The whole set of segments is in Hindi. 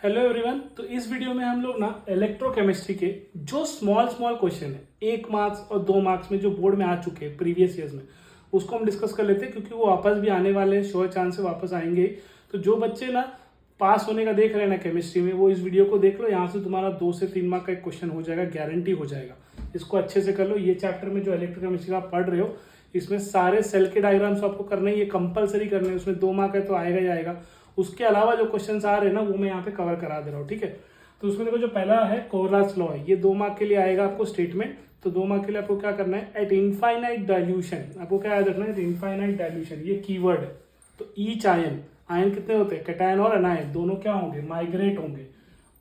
Hello everyone. तो इस वीडियो में हम लोग ना इलेक्ट्रोकेमिस्ट्री के जो स्मॉल स्मॉल क्वेश्चन है 1 मार्क्स और 2 मार्क्स में जो बोर्ड में आ चुके हैं प्रीवियस ईयर्स में, उसको हम डिस्कस कर लेते हैं क्योंकि वो वापस भी आने वाले हैं, श्योर चांस से वापस आएंगे। तो जो बच्चे ना पास होने का देख रहे हैं ना केमिस्ट्री में, वो इस वीडियो को देख लो। यहाँ से तुम्हारा 2 से 3 मार्क का एक क्वेश्चन हो जाएगा, गारंटी हो जाएगा। इसको अच्छे से कर लो। ये चैप्टर में जो इलेक्ट्रोकेमिस्ट्री का आप पढ़ रहे हो, इसमें सारे सेल के डायग्राम्स आपको करने, ये कंपलसरी करने हैं। उसमें 2 मार्क है तो आएगा ही आएगा। उसके अलावा जो क्वेश्चंस आ रहे हैं ना, वो मैं यहाँ पे कवर करा दे रहा हूँ, ठीक है। तो उसमें देखो, जो पहला है कोहरास लॉ है, ये 2 मार्क के लिए आएगा आपको स्टेटमेंट। तो 2 मार्क के लिए आपको क्या करना है, एट इनफाइनाइट डाइल्यूशन, आपको क्या याद रखना है, एट इनफाइनाइट डाइल्यूशन, ये कीवर्ड है। तो ईच आयन, आयन कितने होते हैं, कैटायन और एनायन दोनों क्या होंगे, माइग्रेट होंगे,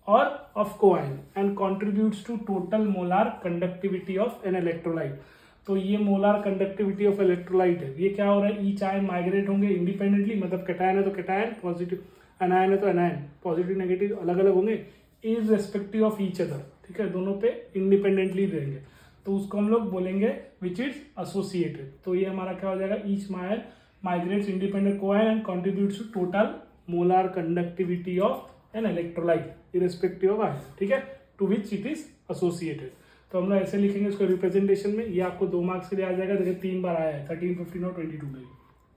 और of coion and contributes to total molar conductivity of an electrolyte. तो ये मोलार कंडक्टिविटी ऑफ इलेक्ट्रोलाइट है। ये क्या हो रहा है, ईच आयन माइग्रेट होंगे इंडिपेंडेंटली, मतलब कैटायन है तो कैटायन पॉजिटिव, एनायन है तो एनायन पॉजिटिव नेगेटिव अलग अलग होंगे, is respective of each other, ठीक है, दोनों पे इंडिपेंडेंटली रहेंगे। तो उसको हम लोग बोलेंगे विच इज एसोसिएटेड। तो ये हमारा क्या हो जाएगा, each ion migrates independent coion and contributes to total molar conductivity of an electrolyte irrespective of ion, ठीक है, to which it is associated. तो हम लोग ऐसे लिखेंगे इसको रिप्रेजेंटेशन में। ये आपको 2 मार्क्स के लिए आ जाएगा। देखिए 3 बार आया है, 13, 15 और 22 में,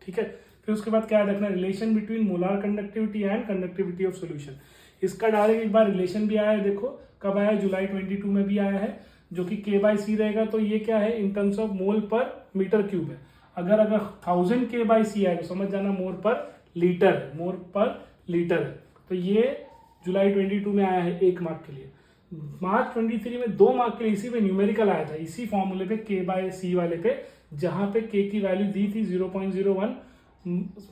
ठीक है। फिर उसके बाद क्या रखना है, relation between molar conductivity and conductivity of solution. इसका डायरेक्ट एक बार रिलेशन भी आया है, देखो कब आया है, जुलाई 22 में भी आया है, जो कि K/C रहेगा। तो ये क्या है, इन टर्म्स ऑफ मोल पर मीटर क्यूब है। अगर 1000 K/C है तो समझ जाना मोल पर लीटर है, मोल पर लीटर है। तो ये जुलाई 22 में आया है 1 मार्क के लिए। मार्च 23 में 2 मार्क के लिए इसी पे न्यूमेरिकल आया था, इसी फॉर्मूले पे K/C वाले पे, जहां पे K की वैल्यू दी थी 0.01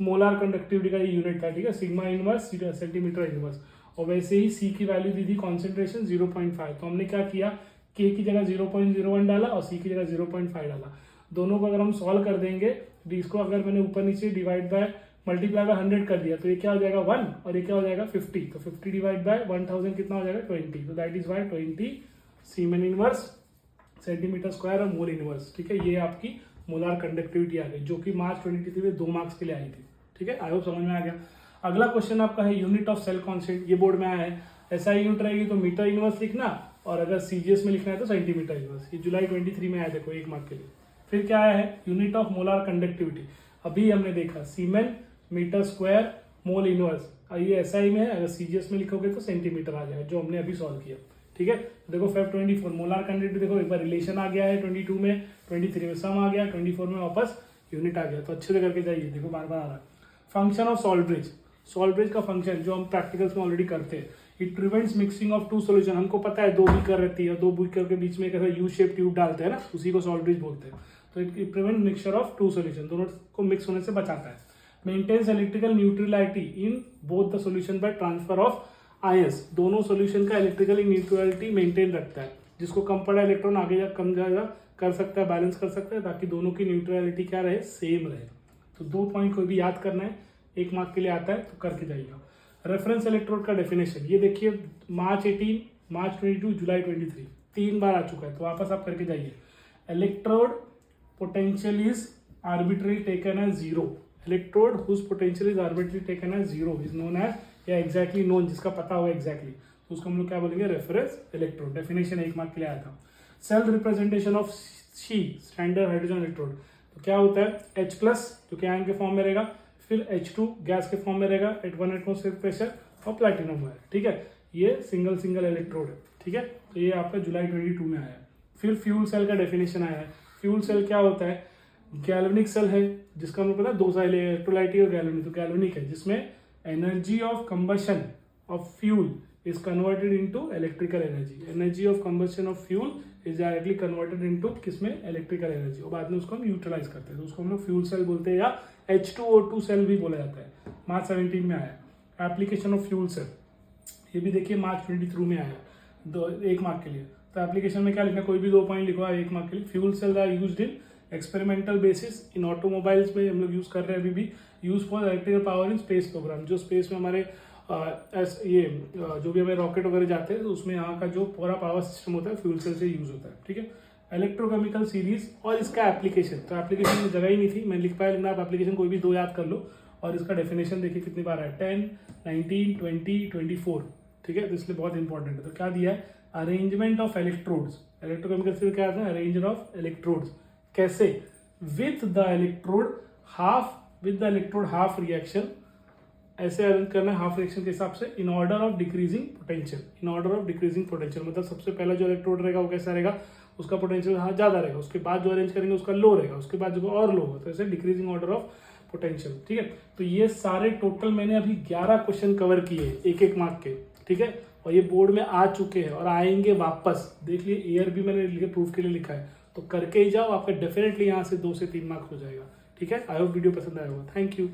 मोलार कंडक्टिविटी का ये यूनिट था, ठीक है, सिग्मा इनवर्स सेंटीमीटर इनवर्स। और वैसे ही C की वैल्यू दी थी कॉन्सेंट्रेशन 0.5। तो हमने क्या किया, K की जगह 0.01 डाला और C की जगह 0.5 डाला। दोनों को अगर हम सॉल्व कर देंगे, इसको अगर मैंने ऊपर नीचे डिवाइड बाय मल्टीप्लाई बाय 100 कर दिया, तो ये क्या हो जाएगा 1 और ये क्या हो जाएगा 50। तो 50 डिवाइड बाय 1000 कितना हो जाएगा 20। तो that is why 20 siemens inverse centimetre square और मोल इनवर्स, ठीक है। ये आपकी मोलार कंडक्टिविटी आ गई, जो कि मार्च 23 में 2 मार्क्स के लिए आई थी, ठीक है। आई होप समझ में आ गया। अगला क्वेश्चन आपका है यूनिट ऑफ सेल कांस्टेंट। ये बोर्ड में आया है, ऐसा यूनिट रहेगी तो मीटर इनवर्स लिखना, और अगर सीजीएस में लिखना है तो सेंटीमीटर इनवर्स। ये जुलाई 23 में आया, देखो 1 मार्क के लिए। फिर क्या आया है, यूनिट ऑफ मोलार कंडक्टिविटी। अभी हमने देखा सीमेन मीटर स्क्वायर मोल इनवर्स, ये एसआई में है, अगर सीजीएस में लिखोगे तो सेंटीमीटर आ जाएगा, जो हमने अभी सॉल्व किया, ठीक है। देखो फेब 24 मोलार कंडक्टिविटी, देखो एक बार रिलेशन आ गया है 22 में, 23 में सम आ गया, 24 में वापस यूनिट आ गया। तो अच्छे से करके जाइए, देखो बार बार आ रहा है। Function of salt bridge, salt bridge का फंक्शन जो हम प्रैक्टिकल्स में ऑलरेडी करते हैं, it prevents mixing of 2 solution. हमको पता है 2 बीकर रहती है, 2 बीकर के बीच में एक ऐसा यू शेप ट्यूब डालते हैं ना, उसी को सॉल्ट ब्रिज बोलते हैं। तो it prevent mixture of 2 solution, दोनों को मिक्स होने से बचाता है। Maintains electrical neutrality in both the solution by transfer of ions, दोनों सॉल्यूशन का इलेक्ट्रिकल न्यूट्रलिटी मेंटेन रखता है। जिसको कम पड़ा इलेक्ट्रॉन आगे जा कम जाएगा कर सकता है, बैलेंस कर सकता है, ताकि दोनों की न्यूट्रलिटी क्या रहे, सेम रहे। तो 2 पॉइंट कोई भी याद करना है, 1 मार्क के लिए आता है तो करके जाइएगा। रेफरेंस इलेक्ट्रोड का डेफिनेशन, ये देखिए मार्च 18, मार्च 22, जुलाई 23, 3 बार आ चुका है, तो वापस आप करके जाइए। Electrode potential is arbitrary taken as 0, electrode whose potential is arbitrary taken as 0 is known as, या एग्जैक्टली नोन, जिसका पता होगा एग्जैक्टली, तो उसको हम लोग क्या बोलेंगे, रेफरेंस इलेक्ट्रोड। डेफिनेशन 1 मार्क के लिए आया था। Cell representation of C standard hydrogen electrode, तो क्या होता है H+, जो कि आयन के फॉर्म में रहेगा, फिर H2 गैस के फॉर्म में रहेगा एट 1 एटमॉस्फेयर प्रेशर, और प्लैटिनम है, ठीक है। ये सिंगल इलेक्ट्रोड है, ठीक है। तो ये आपका जुलाई 22 में आया है। फिर फ्यूल सेल का डेफिनेशन आया है। फ्यूल सेल क्या होता है, गैल्वेनिक सेल है, जिसका हमें पता है 2 साइड इलेक्ट्रोलाइट और गैल्वेनिक। तो गैल्वेनिक है जिसमें energy of combustion of fuel is converted into electrical energy. Energy of combustion of fuel is directly converted into किसमें, इलेक्ट्रिकल एनर्जी, और बाद में उसको हम यूटिलाइज करते हैं, तो उसको हम लोग फ्यूल सेल बोलते हैं, या H2O2 सेल भी बोला जाता है। मार्च 17 में आया। एप्लीकेशन ऑफ फ्यूल सेल, ये भी देखिए मार्च 23 में आया, 1 मार्क के लिए। तो एप्लीकेशन में क्या लिखना है, कोई भी 2 पॉइंट लिखो 1 मार्क के लिए। Fuel cell are used in experimental basis in automobiles में हम लोग यूज कर रहे हैं अभी भी। Use for electrical power in space programme, जो स्पेस में हमारे जो भी हमें रॉकेट वगैरह जाते हैं, तो उसमें यहाँ का जो पूरा पावर सिस्टम होता है फ्यूल सेल से यूज होता है, ठीक है। इलेक्ट्रोकेमिकल सीरीज और इसका एप्लीकेशन, तो एप्लीकेशन में जगह ही नहीं थी, मैं लिख पाया, लेकिन आप एप्लीकेशन कोई भी 2 याद कर लो। और इसका डेफिनेशन देखिए कितनी बार है, 10, 19, 20, 24, ठीक है, तो इसलिए बहुत इंपॉर्टेंट है। तो क्या दिया है, अरेंजमेंट ऑफ इलेक्ट्रोड्स, इलेक्ट्रोकेमिकल से क्या आता है, अरेंजमेंट ऑफ इलेक्ट्रोड्स, कैसे, with the electrode half reaction, ऐसे अरेंज करना है हाफ रिएक्शन के हिसाब से, in order of decreasing potential, in order of decreasing potential, मतलब सबसे पहला जो इलेक्ट्रोड रहेगा वो कैसा रहेगा, उसका पोटेंशियल ज्यादा रहेगा, उसके बाद जो अरेंज करेंगे उसका लो रहेगा, उसके बाद जो और लो होगा, तो ऐसे डिक्रीजिंग ऑर्डर ऑफ पोटेंशियल। ठीक है, तो ये सारे टोटल मैंने अभी 11 क्वेश्चन कवर किए एक एक मार्क के। ठीक है, और ये बोर्ड में आ चुके हैं और आएंगे वापस, देख लिए, एयर भी मैंने प्रूफ के लिए लिखा है, तो करके ही जाओ, आपका डेफिनेटली यहाँ से 2 से 3 मार्क्स हो जाएगा। ठीक है, आई होप वीडियो पसंद आया होगा। Thank you.